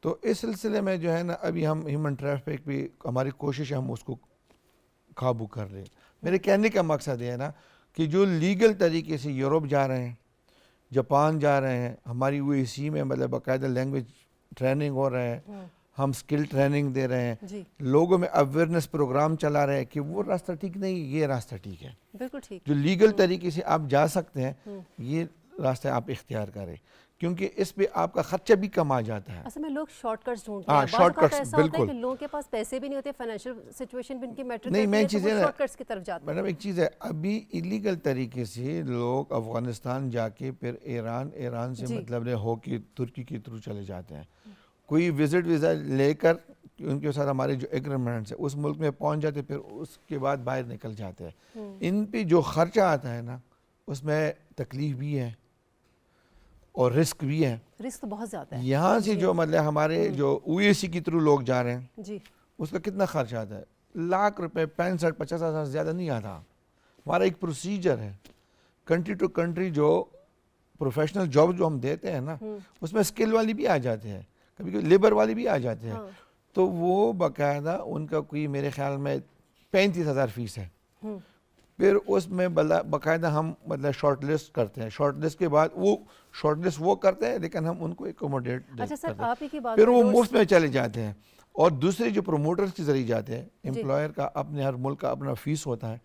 تو اس سلسلے میں جو ہے نا ابھی ہم ہیومن ٹریفک بھی ہماری کوشش ہے ہم اس کو قابو کر لیں. میرے کہنے کا مقصد یہ ہے نا کہ جو لیگل طریقے سے یورپ جا رہے ہیں، جاپان جا رہے ہیں، ہماری او ای سی میں مطلب باقاعدہ لینگویج ٹریننگ ہو رہے ہیں، ہم سکل ٹریننگ دے رہے ہیں، لوگوں میں اویئرنیس پروگرام چلا رہے ہیں کہ وہ راستہ ٹھیک نہیں، یہ راستہ ٹھیک ہے. بالکل ٹھیک. جو لیگل طریقے سے آپ جا سکتے ہیں یہ راستہ آپ اختیار کریں، کیونکہ اس پہ آپ کا خرچہ بھی کم آ جاتا ہے. اصل میں لوگ شارٹ کٹس ڈھونڈتے ہیں. شارٹ کٹس ایسا ہوتا ہے کہ لوگوں کے پاس پیسے بھی نہیں ہوتے، فائنینشیل سچویشن بھی ان کی میٹر کرتی ہے، مین چیز ہے شارٹ کٹس کی طرف جاتے ہیں. میڈم ایک چیز ہے، ابھی ایلیگل طریقے سے لوگ افغانستان جا کے پھر ایران سے مطلب ہو کے ترکی کے تھرو چلے جاتے ہیں. کوئی وزٹ ویزا لے کر ان کے ساتھ ہمارے جو ایگریمنٹس ہیں اس ملک میں پہنچ جاتے، پھر اس کے بعد باہر نکل جاتے ہیں. ان پہ جو خرچہ آتا ہے نا اس میں تکلیف بھی ہے اور رسک بھی ہے. رسک بہت زیادہ ہے. یہاں سے جو مطلب ہمارے جو او ای سی کے تھرو لوگ جا رہے ہیں جی، اس کا کتنا خرچ آتا ہے؟ ₹1,00,000 65-50 ہزار زیادہ نہیں آتا. ہمارا ایک پروسیجر ہے کنٹری ٹو کنٹری. جو پروفیشنل جاب جو ہم دیتے ہیں نا اس میں اسکل والی بھی آ جاتے ہیں, کبھی کبھی لیبر والی بھی آ جاتے ہیں, تو وہ باقاعدہ ان کا کوئی میرے خیال میں 35,000 فیس ہے. پھر اس میں باقاعدہ ہم مطلب شارٹ لسٹ کرتے ہیں, شارٹ لسٹ کے بعد وہ شارٹ لسٹ وہ کرتے ہیں لیکن ہم ان کو اکوموڈیٹ کرتے ہیں, پھر وہ مفت میں چلے جاتے ہیں. اور دوسرے جو پروموٹرز کے ذریعے جاتے ہیں, امپلائر کا اپنے ہر ملک کا اپنا فیس ہوتا ہے,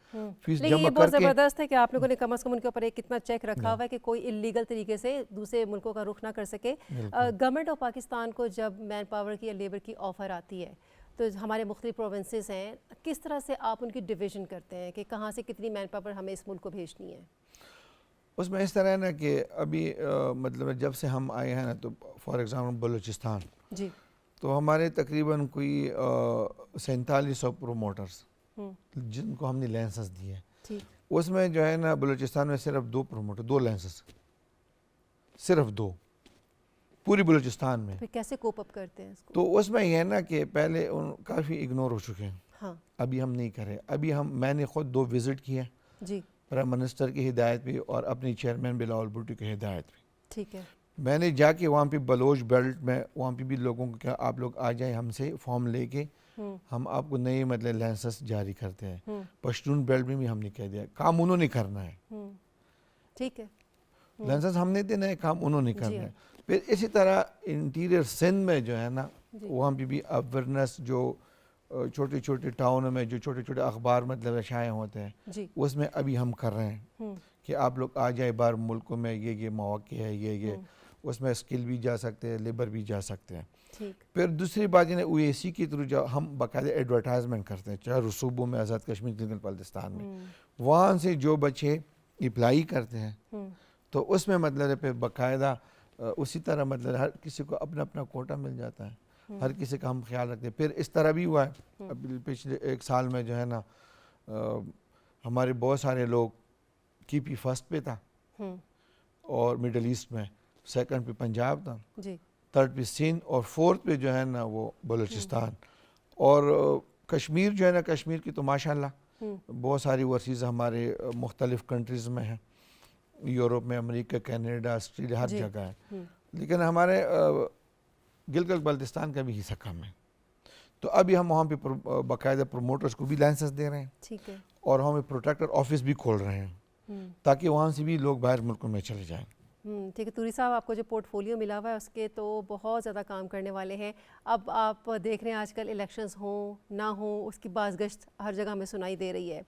فیس جمع کر کے. بہت زبردست ہے کہ آپ لوگوں نے کم از کم ان کے اوپر ایک کتنا چیک رکھا ہوا ہے کہ کوئی انلیگل طریقے سے دوسرے ملکوں کا رخ نہ کر سکے. گورنمنٹ آف پاکستان کو جب مین پاور کی یا لیبر کی آفر آتی ہے تو ہمارے مختلف پروونسز ہیں, کس طرح سے آپ ان کی ڈویژن کرتے ہیں کہ کہاں سے کتنی مین پاور ہمیں اس ملک کو بھیجنی ہے؟ اس میں اس طرح ہے نا کہ ابھی مطلب جب سے ہم آئے ہیں نا تو فار ایگزامپل بلوچستان, جی, تو ہمارے تقریباً کوئی 4700 پروموٹرز جن کو ہم نے لائسنس دیے ہیں, اس میں جو ہے نا بلوچستان میں صرف 2 پروموٹر, 2 لائسنس, صرف 2 پوری بلوچستان میں. پھر کیسے کوپ اپ کرتے ہیں اس کو؟ تو اس میں یہ ہے نا کہ پہلے کافی اگنور ہو چکے ہیں, ابھی ہم نہیں کرے. ابھی میں نے خود 2 وزٹ کیے, پرائم منسٹر کی ہدایت پہ اور اپنی چیئرمین بلاول بھٹو کی ہدایت پہ. ٹھیک ہے. میں نے جا کے وہاں پہ بلوچ بیلٹ میں وہاں پہ بھی لوگوں کو کیا آپ لوگ آ جائیں ہم سے فارم لے کے, ہم آپ کو نئے مطلب لائسنس جاری کرتے ہیں. پشتون بیلٹ میں بھی ہم نے کہہ دیا کام انہوں نے کرنا ہے, ٹھیک ہے, لائسنس ہم نے دینا ہے, کام انہوں نے کرنا ہے. پھر اسی طرح انٹیریئر سندھ میں جو ہے نا وہاں پہ بھی اویئرنیس, جو چھوٹے چھوٹے ٹاؤنوں میں جو چھوٹے چھوٹے اخبار مطلب شائع ہوتے ہیں, اس میں ابھی ہم کر رہے ہیں کہ آپ لوگ آ جائے باہر ملکوں میں, یہ مواقع ہے, یہ اس میں اسکل بھی جا سکتے ہیں, لیبر بھی جا سکتے ہیں. پھر دوسری بات یہ او اے سی کے تھرو جو ہم باقاعدہ ایڈورٹائزمنٹ کرتے ہیں, چاہے صوبوں میں آزاد کشمیر گلگت بلتستان میں, وہاں سے جو بچے اپلائی کرتے ہیں تو اس میں مطلب پھر باقاعدہ اسی طرح مطلب ہر کسی کو اپنا اپنا کوٹا مل جاتا ہے, ہر کسی کا ہم خیال رکھتے ہیں. پھر اس طرح بھی ہوا ہے پچھلے 1 سال میں جو ہے نا ہمارے بہت سارے لوگ کی پی فرسٹ پہ تھا, اور مڈل ایسٹ میں 2nd پہ پنجاب تھا, 3rd پہ سندھ, اور 4th پہ جو ہے نا وہ بلوچستان. اور کشمیر جو ہے نا, کشمیر کی تو ماشاءاللہ بہت ساری ورسیز ہمارے مختلف کنٹریز میں ہیں, یورپ میں, امریکہ, کینیڈا, آسٹریلیا, ہر جگہ ہے. لیکن ہمارے گلگت بلتستان کا بھی حصہ کم ہے. تو ابھی ہم وہاں پہ باقاعدہ پروموٹرز کو بھی لائسنس دے رہے ہیں, اور ہم پروٹیکٹر آفس بھی کھول رہے ہیں تاکہ وہاں سے بھی لوگ باہر ملکوں میں چلے جائیں. ٹھیک ہے. توری صاحب, آپ کو جو پورٹ فولیو ملا ہوا ہے اس کے تو بہت زیادہ کام کرنے والے ہیں. اب آپ دیکھ رہے ہیں آج کل الیکشنز ہوں نہ ہوں, اس کی بازگشت ہر جگہ ہمیں سنائی دے رہی ہے.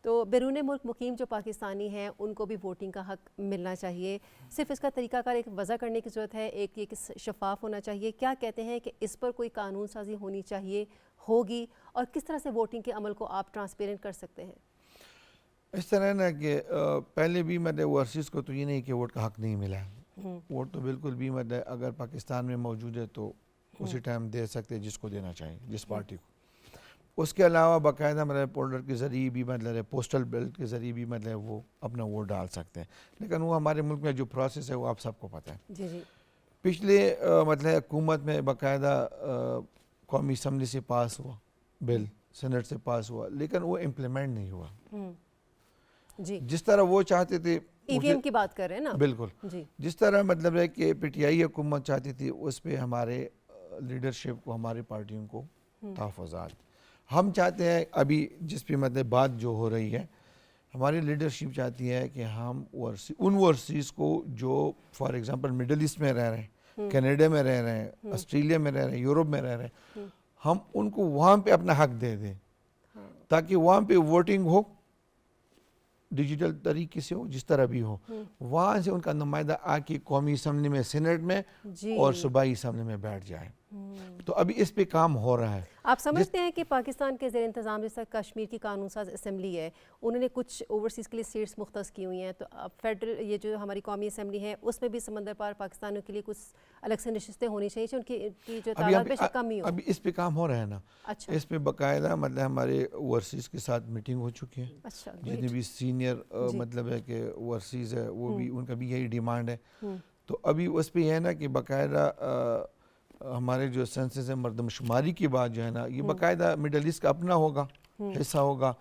تو بیرون ملک مقیم جو پاکستانی ہیں ان کو بھی ووٹنگ کا حق ملنا چاہیے. صرف اس کا طریقہ کار ایک وضع کرنے کی ضرورت ہے, ایک یہ کہ شفاف ہونا چاہیے. کیا کہتے ہیں کہ اس پر کوئی قانون سازی ہونی چاہیے, ہوگی, اور کس طرح سے ووٹنگ کے عمل کو آپ ٹرانسپیرنٹ کر سکتے ہیں؟ اس طرح نا کہ پہلے بھی مطلب ورسیز کو تو یہ نہیں کہ ووٹ کا حق نہیں ملا ہے, ووٹ تو بالکل بھی مطلب اگر پاکستان میں موجود ہے تو اسی ٹائم دے سکتے جس کو دینا چاہیے, جس پارٹی کو. اس کے علاوہ باقاعدہ مطلب پولڈر کے ذریعے بھی مطلب پوسٹل بیلٹ کے ذریعے بھی مطلب وہ اپنا ووٹ ڈال سکتے ہیں. لیکن وہ ہمارے ملک میں جو پروسیس ہے وہ آپ سب کو پتہ ہے. پچھلے مطلب حکومت میں باقاعدہ قومی اسمبلی سے پاس ہوا بل, سینٹ سے پاس ہوا, لیکن وہ امپلیمنٹ نہیں ہوا جس طرح وہ چاہتے تھے. ای وی ایم کی بات کر رہے ہیں نا؟ بالکل. جس طرح مطلب ہے کہ پی ٹی آئی حکومت چاہتی تھی, اس پہ ہمارے لیڈرشپ کو, ہماری پارٹیوں کو تحفظات. ہم چاہتے ہیں ابھی جس پہ مطلب بات جو ہو رہی ہے, ہماری لیڈرشپ چاہتی ہے کہ ہم ان ورسیز کو جو فار ایگزامپل مڈل ایسٹ میں رہ رہے ہیں, کینیڈا میں رہ رہے ہیں, آسٹریلیا میں رہ رہے ہیں, یورپ میں رہ رہے ہیں, ہم ان کو وہاں پہ اپنا حق دے دیں تاکہ وہاں پہ ووٹنگ ہو ڈیجیٹل طریقے سے ہو, جس طرح بھی ہو. وہاں سے ان کا نمائندہ آ کے قومی اسمبلی میں, سینٹ میں اور صوبائی اسمبلی میں بیٹھ جائے. تو ابھی اس پہ کام ہو رہا ہے. آپ سمجھتے ہیں کہ پاکستان کے زیر انتظام جیسا کشمیر کی قانون ساز اسمبلی ہے, انہوں نے کچھ اوورسیز کے لیے سیٹس مختص کی ہوئی ہیں, تو اب فیڈرل یہ جو ہماری قومی اسمبلی ہے اس میں بھی سمندر پار پاکستانیوں کے لیے کچھ الگ سے نشستیں ہونی چاہیے, ان کی جو تعداد میں کم ہی ہو؟ ابھی اس پہ کام ہو رہا ہے نا. اس پہ باقاعدہ مطلب ہمارے ورسیز کے ساتھ میٹنگ ہو چکی ہے. جتنے بھی سینئر مطلب ہے کہ ورسیز ہے وہ بھی, ان کا بھی یہی ڈیمانڈ ہے. تو ابھی اس پہ یہ ہے نا کہ باقاعدہ ہمارے جو سینسس ہے, مردم شماری کی بات جو ہے نا, یہ باقاعدہ مڈل ایسٹ کا اپنا ہوگا, حصہ ہوگا,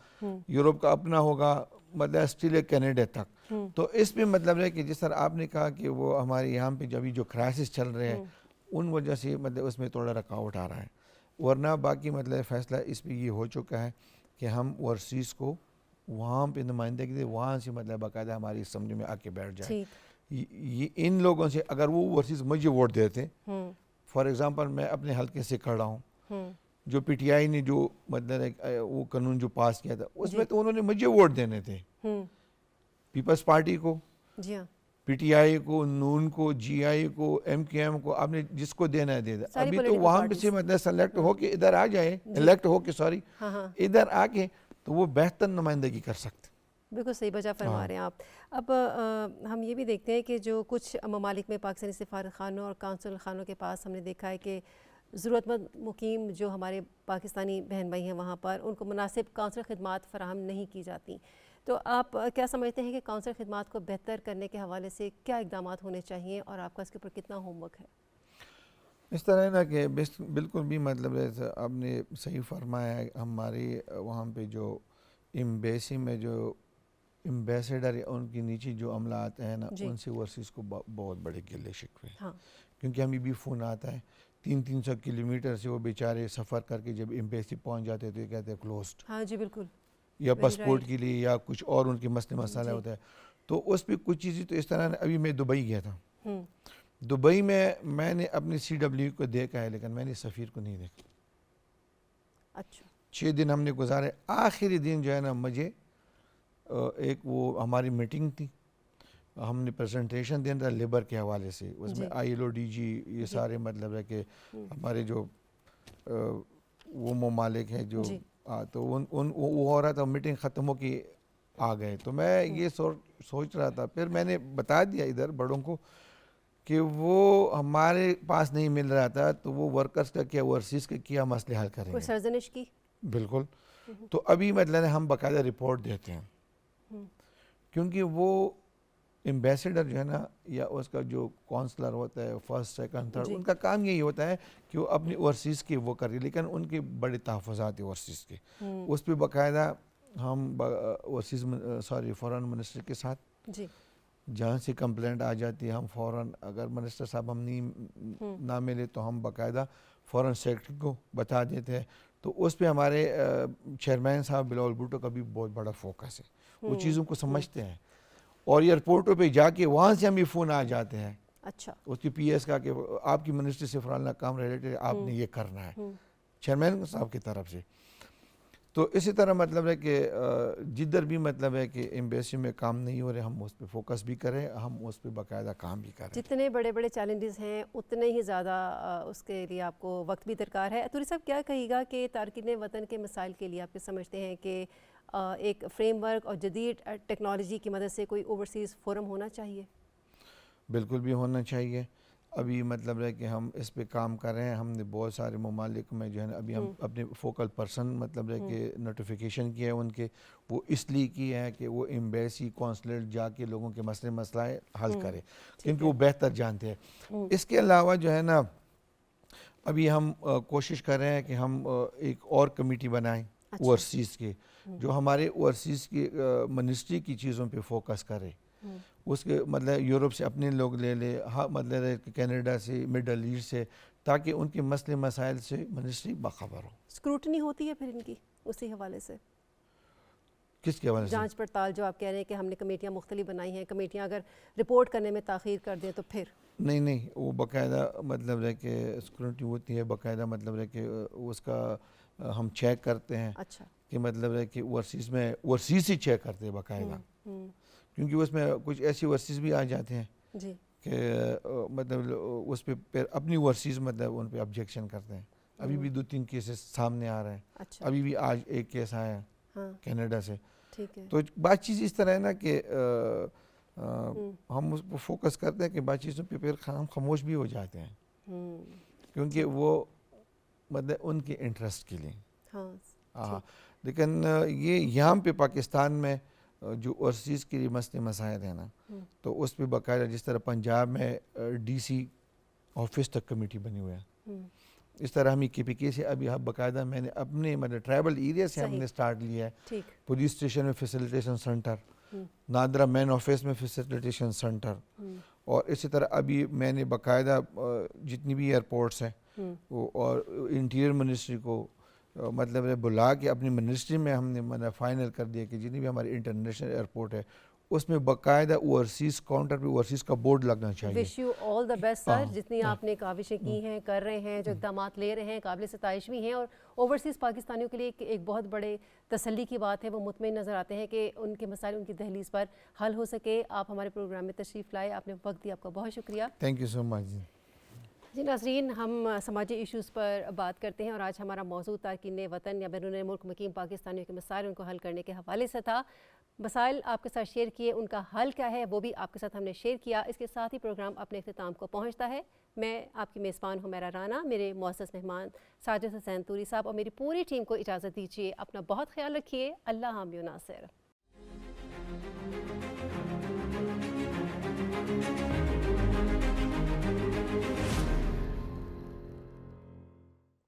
یورپ کا اپنا ہوگا, مطلب آسٹریلیا کینیڈا تک. تو اس میں مطلب ہے کہ جس طرح آپ نے کہا کہ وہ ہمارے یہاں پہ جب جو کرائسس چل رہے ہیں ان وجہ سے مطلب اس میں تھوڑا رکاوٹ آ رہا ہے, ورنہ باقی مطلب فیصلہ اس پہ یہ ہو چکا ہے کہ ہم اوورسیز کو وہاں پہ نمائندگی دے, وہاں سے مطلب باقاعدہ ہماری اسمبلی میں آ کے بیٹھ جائے. یہ ان لوگوں سے اگر وہ اوورسیز مجھے ووٹ دیتے, فار ایگزامپل میں اپنے حلقے سے کھڑا ہوں, جو پی ٹی آئی نے جو مطلب وہ قانون جو پاس کیا تھا اس میں تو انہوں نے مجھے ووٹ دینے تھے, پیپلز پارٹی کو, پی ٹی آئی کو, نون کو, جی آئی کو, ایم کیو ایم کو, آپ نے جس کو دینا ہے دے دیں. ابھی تو وہاں پہ سے مطلب سلیکٹ ہو کے ادھر آ جائے, الیکٹ ہو کے سوری ادھر آ کے, تو وہ بہتر نمائندگی کر سکتے. بالکل صحیح بجا فرما رہے ہیں آپ. اب ہم یہ بھی دیکھتے ہیں کہ جو کچھ ممالک میں پاکستانی سفارت خانوں اور قونصل خانوں کے پاس ہم نے دیکھا ہے کہ ضرورت مند مقیم جو ہمارے پاکستانی بہن بھائی ہیں وہاں پر ان کو مناسب قونصل خدمات فراہم نہیں کی جاتی. تو آپ کیا سمجھتے ہیں کہ قونصل خدمات کو بہتر کرنے کے حوالے سے کیا اقدامات ہونے چاہیے اور آپ کا اس کے اوپر کتنا ہوم ورک ہے؟ اس طرح ہے نا کہ بالکل بھی مطلب آپ نے صحیح فرمایا ہے. ہمارے وہاں پہ جو ایمبیسی میں جو ایمبیسیڈر ان کے نیچے جو عملات ہیں نا, ان سے اوورسیز کو بہت بڑے گلے شکوے, کیونکہ ہمیں بھی فون آتا ہے 300 کلومیٹر سے وہ بیچارے سفر کر کے جب ایمبیسی پہنچ جاتے تو یہ کہتے ہیں کلوزڈ. ہاں جی بالکل, یا پاسپورٹ کے لیے یا کچھ اور ان کے مسئلہ ہوتا ہے. تو اس پہ کچھ چیزیں تو اس طرح, ابھی میں دبئی گیا تھا, دبئی میں نے اپنے سی ڈبلیو کو دیکھا ہے لیکن میں نے سفیر کو نہیں دیکھا. اچھا 6 دن ہم نے گزارے. آخری دن جو ہے نا مجھے ایک وہ ہماری میٹنگ تھی, ہم نے پریزنٹیشن دینا تھا لیبر کے حوالے سے, اس میں I L O D G یہ سارے مطلب ہے کہ ہمارے جو وہ ممالک ہیں جو, تو وہ ہو رہا تھا, میٹنگ ختم ہو کے آ گئے. تو میں یہ سوچ رہا تھا, پھر میں نے بتا دیا ادھر بڑوں کو کہ وہ ہمارے پاس نہیں مل رہا تھا, تو وہ ورکرز کا کیا, اوورسیز کا کیا مسئلے حل کریں گے. کوئی سرزنش کی؟ بالکل. تو ابھی مطلب ہم باقاعدہ رپورٹ دیتے ہیں, کیونکہ وہ ایمبیسیڈر جو ہے نا یا اس کا جو کونسلر ہوتا ہے فرسٹ سیکنڈ تھرڈ, ان کا کام یہی ہوتا ہے کہ وہ اپنی اوورسیز کی وہ کرے, لیکن ان کے بڑے تحفظات ہیں اوورسیز کے. اس پہ باقاعدہ ہم اوورسیز فورن منسٹر کے ساتھ جہاں سے کمپلینٹ آ جاتی ہے, ہم فوراً اگر منسٹر صاحب ہم نہیں نہ ملے تو ہم باقاعدہ فوراً سیکرٹری کو بتا دیتے ہیں. تو اس پہ ہمارے چیئرمین صاحب بلاول بھٹو کا بھی بہت بڑا فوکس ہے, وہ چیزوں کو سمجھتے ہیں. اور ایئرپورٹوں پہ جا کے وہاں سے ہمیں فون آ جاتے ہیں, اچھا اس کی پی ایس کا کہ آپ کی منسٹری سے فلانا کام ریلیٹڈ آپ نے یہ کرنا ہے, چیئرمین صاحب کی طرف سے. تو اسی طرح مطلب ہے کہ جدھر بھی مطلب ہے کہ ایمبیسی میں کام نہیں ہو رہے, ہم اس پہ فوکس بھی کریں, ہم اس پہ باقاعدہ کام بھی کریں. جتنے بڑے بڑے چیلنجز ہیں اتنے ہی زیادہ اس کے لیے آپ کو وقت بھی درکار ہے. توری صاحب کیا کہیے گا کہ تارکین وطن کے مسائل کے لیے آپ سمجھتے ہیں کہ ایک فریم ورک اور جدید ٹیکنالوجی کی مدد سے کوئی اوورسیز فورم ہونا چاہیے؟ بالکل بھی ہونا چاہیے. ابھی مطلب ہے کہ ہم اس پہ کام کر رہے ہیں. ہم نے بہت سارے ممالک میں جو ہے نا ابھی ہم اپنے فوکل پرسن مطلب ہے کہ نوٹیفیکیشن کیا ہے ان کے, وہ اس لیے کیا ہے کہ وہ ایمبیسی کونسلیٹ جا کے لوگوں کے مسائل حل کرے, کیونکہ وہ بہتر جانتے ہیں. اس کے علاوہ جو ہے نا ابھی ہم کوشش کر رہے ہیں کہ ہم ایک اور کمیٹی بنائیں اوورسیز کے, جو ہمارے اوورسیز کی منسٹری کی چیزوں پہ فوکس کرے. اس کے مطلب یورپ سے اپنے لوگ لے لے, ہاں مطلب کینیڈا سے, مڈل ایسٹ سے, تاکہ ان کے مسئلے مسائل سے منسٹری باخبر ہو. اسکروٹنی ہوتی ہے پھر ان کی اسی حوالے سے؟ کس کے حوالے سے؟ جانچ پڑتال جو آپ کہہ رہے ہیں کہ ہم نے کمیٹیاں مختلف بنائی ہیں, کمیٹیاں اگر رپورٹ کرنے میں تاخیر کر دیں تو پھر؟ نہیں, وہ باقاعدہ مطلب ہے کہ اسکروٹنی ہوتی ہے, باقاعدہ مطلب ہے کہ اس کا ہم چیک کرتے ہیں. اچھا, کہ مطلب ہے کہ اوورسیز میں اوورسیز ہی چیک کرتے ہیں باقاعدہ, کیونکہ اس میں کچھ ایسی اوورسیز بھی آ جاتے ہیں کہ مطلب اس پہ پھر اپنی اوورسیز مطلب ان پہ آبجیکشن کرتے ہیں. ابھی بھی 2-3 کیسز سامنے آ رہے ہیں. ابھی بھی آج ایک کیس آیا کینیڈا سے. تو بات چیز اس طرح ہے نا کہ ہم اس پہ فوکس کرتے ہیں کہ بات چیزوں پہ پھر ہم خاموش بھی ہو جاتے ہیں, کیونکہ وہ مطلب ان کے انٹرسٹ کے لیے. ہاں, لیکن یہ یہاں پہ پاکستان میں جو اوورسیز کے لیے مسئلے مسائل ہیں نا, تو اس پہ باقاعدہ جس طرح پنجاب میں ڈی سی آفس تک کمیٹی بنی ہوئی ہے, اس طرح ہم KPK سے ابھی باقاعدہ میں نے اپنے مطلب ٹرائبل ایریا سے ہم صحیح. نے سٹارٹ لیا ہے. ٹھیک. پولیس اسٹیشن میں فیسیلیٹیشن سینٹر, نادرا مین آفس میں فیسیلیٹیشن سینٹر, اور اسی طرح ابھی میں نے باقاعدہ جتنی بھی ایئرپورٹس ہیں اور انٹیریئر منسٹری کو مطلب بلا کے اپنی منسٹری میں ہم نے مطلب فائنل کر دیا کہ جتنی بھی ہماری انٹرنیشنل ایئرپورٹ ہے اس میں باقاعدہ اوورسیز کاؤنٹر پہ اوورسیز کا بورڈ لگنا چاہیے. Wish you all the best سر, جتنی آپ نے کاوشیں کی ہیں, کر رہے ہیں, جو اقدامات لے رہے ہیں, قابل ستائش بھی ہیں, اور اوورسیز پاکستانیوں کے لیے ایک بہت بڑے تسلی کی بات ہے. وہ مطمئن نظر آتے ہیں کہ ان کے مسائل ان کی دہلیز پر حل ہو سکے. آپ ہمارے پروگرام میں تشریف لائے, آپ نے وقت دیا, آپ کا بہت شکریہ. تھینک یو سو مچ. جی ناظرین, ہم سماجی ایشوز پر بات کرتے ہیں اور آج ہمارا موضوع تارکین وطن یا بیرون ملک مقیم پاکستانیوں کے مسائل ان کو حل کرنے کے حوالے سے تھا. مسائل آپ کے ساتھ شیئر کیے, ان کا حل کیا ہے وہ بھی آپ کے ساتھ ہم نے شیئر کیا. اس کے ساتھ ہی پروگرام اپنے اختتام کو پہنچتا ہے. میں آپ کی میزبان حمیرہ رانا, میرے معزز مہمان ساجد حسین توری صاحب اور میری پوری ٹیم کو اجازت دیجیے. اپنا بہت خیال رکھیے. اللہ حامی و ناصر.